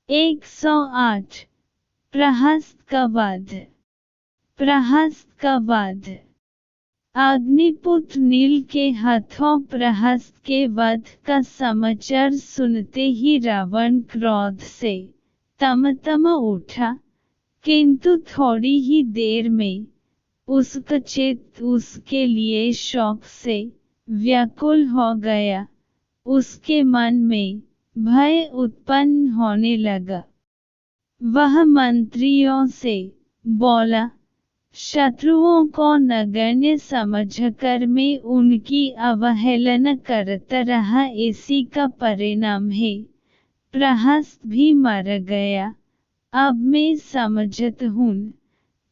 108 प्रहस्त का वध। प्रहस्त का वध। अग्निपुत्र नील के हाथों प्रहस्त के वध का समाचार सुनते ही रावण क्रोध से तम उठा, किंतु थोड़ी ही देर में उसका चित्त उसके लिए शोक से व्याकुल हो गया। उसके मन में भय उत्पन्न होने लगा। वह मंत्रियों से बोला, शत्रुओं को नगण्य समझकर मैं उनकी अवहेलना करता रहा, इसी का परिणाम है प्रहस्त भी मर गया। अब मैं समझता हूँ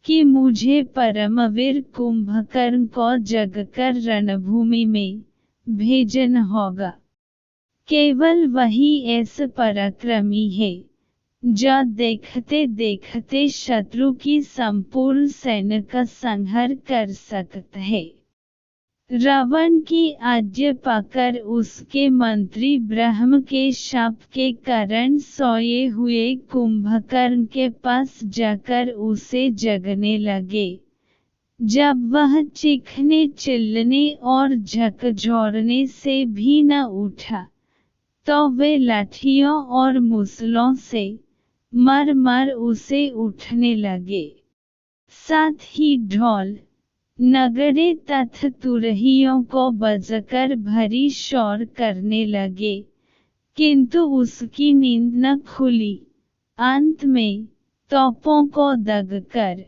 कि मुझे परमवीर कुंभकर्ण को जगकर रणभूमि में भेजना होगा। केवल वही ऐसा पराक्रमी है जो देखते देखते शत्रु की संपूर्ण सेना का संहार कर सकता है। रावण की आज्ञा पाकर उसके मंत्री ब्रह्म के शाप के कारण सोए हुए कुंभकर्ण के पास जाकर उसे जगाने लगे। जब वह चीखने चिल्लाने और झकझोरने से भी न उठा, तो वे लाठियों और मुसलों से मार मार उसे उठने लगे। साथ ही ढोल, नगाड़े तथा तुरहियों को बजाकर भारी शोर करने लगे, किंतु उसकी नींद न खुली। अंत में तोपों को दागकर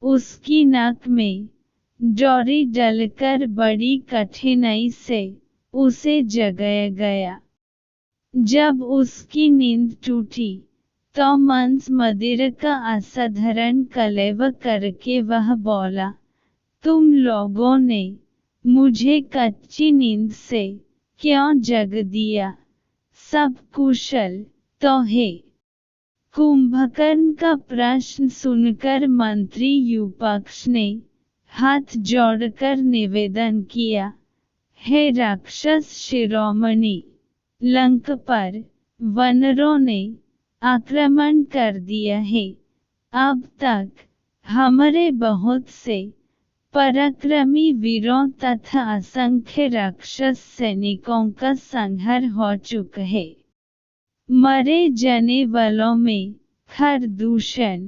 उसकी नाक में डोरी डालकर बड़ी कठिनाई से उसे जगाया गया। जब उसकी नींद टूटी तो मांस मदिरा का असाधारण कलेवा करके वह बोला, तुम लोगों ने मुझे कच्ची नींद से क्यों जगा दिया? सब कुशल तो है? कुंभकर्ण का प्रश्न सुनकर मंत्री युपाक्ष ने हाथ जोड़कर निवेदन किया, हे राक्षस शिरोमणि, लंका पर वानरों ने आक्रमण कर दिया है। अब तक हमारे बहुत से पराक्रमी वीरों तथा असंख्य राक्षस सैनिकों का संहार हो चुका है। मरे जाने वालों में खरदूषण,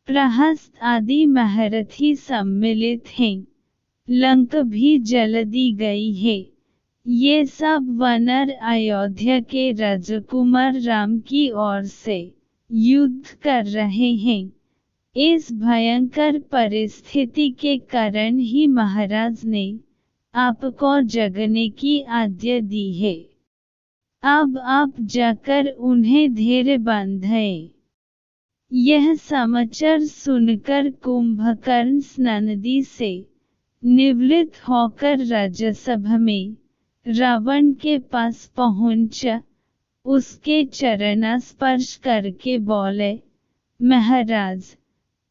प्रहस्त आदि महारथी सम्मिलित हैं। लंका भी जला दी गई है। ये सब वानर अयोध्या के राजकुमार राम की ओर से युद्ध कर रहे हैं। इस भयंकर परिस्थिति के कारण ही महाराज ने आपको जगाने की आज्ञा दी है। अब आप जाकर उन्हें धैर्य बांधें। यह समाचार सुनकर कुंभकर्ण नदी से निवृत्त होकर राज्यसभा में रावण के पास पहुंचा। उसके चरण स्पर्श करके बोले, महाराज,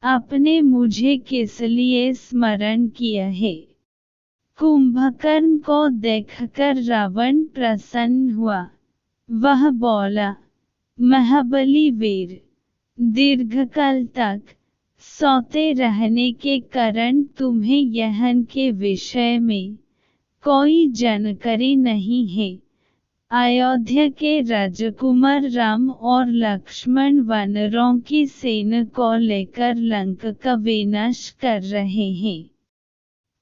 आपने मुझे किस लिए स्मरण किया है? कुंभकर्ण को देखकर रावण प्रसन्न हुआ। वह बोला, महाबली वीर, दीर्घकाल तक सोते रहने के कारण तुम्हें यहन के विषय में कोई जानकारी नहीं है। अयोध्या के राजकुमार राम और लक्ष्मण वानरों की सेना को लेकर लंका का विनाश कर रहे हैं।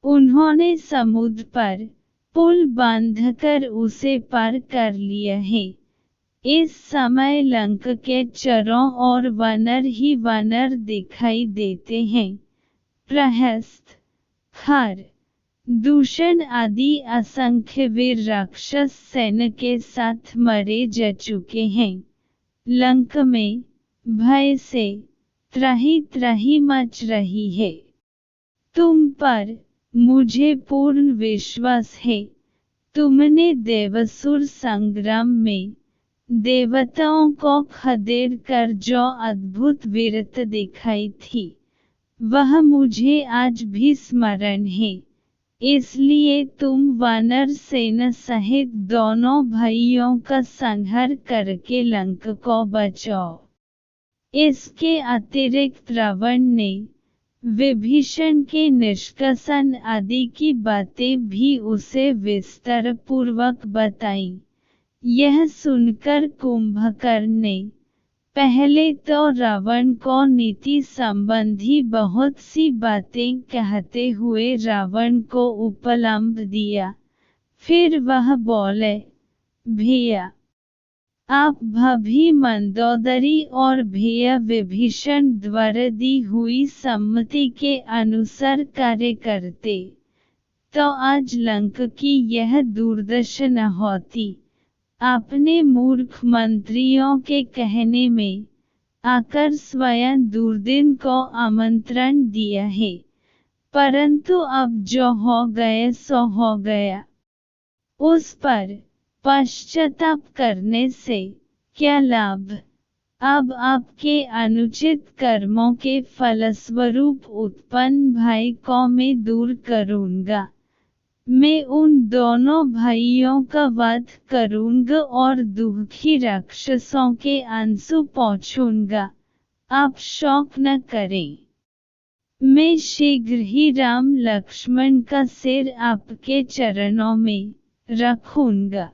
उन्होंने समुद्र पर पुल बांधकर उसे पार कर लिया है। इस समय लंका के चारों ओर वानर ही वानर दिखाई देते हैं। प्रहस्त, खर दूषण आदि असंख्य वीर राक्षस सेना के साथ मारे जा चुके हैं। लंका में भय से त्राहि त्राहि मच रही है। तुम पर मुझे पूर्ण विश्वास है। तुमने देवासुर संग्राम में देवताओं को खदेड़ कर जो अद्भुत वीरता दिखाई थी, वह मुझे आज भी स्मरण है। इसलिए तुम वानर सेना सहित दोनों भाइयों का संहार करके लंका को बचाओ। इसके अतिरिक्त रावण ने विभीषण के निष्कासन आदि की बातें भी उसे विस्तारपूर्वक बताईं। यह सुनकर कुंभकर्ण ने पहले तो रावण को नीति संबंधी बहुत सी बातें कहते हुए रावण को उपलम्ब दिया। फिर वह बोले, भैया आप भी मंदोदरी और भैया विभीषण द्वारा दी हुई सम्मति के अनुसार कार्य करते, तो आज लंका की यह दुर्दशा न होती। आपने मूर्ख मंत्रियों के कहने में आकर स्वयं दुर्दिन को आमंत्रण दिया है, परंतु अब जो हो गया सो हो गया। उस पर पश्चाताप करने से क्या लाभ? अब आपके अनुचित कर्मों के फलस्वरूप उत्पन्न भय को मैं दूर करूंगा। मैं उन दोनों भाइयों का वध करूंगा और दुखी राक्षसों के आंसू पोंछूंगा। आप शोक न करें। मैं शीघ्र ही राम लक्ष्मण का सिर आपके चरणों में रखूंगा।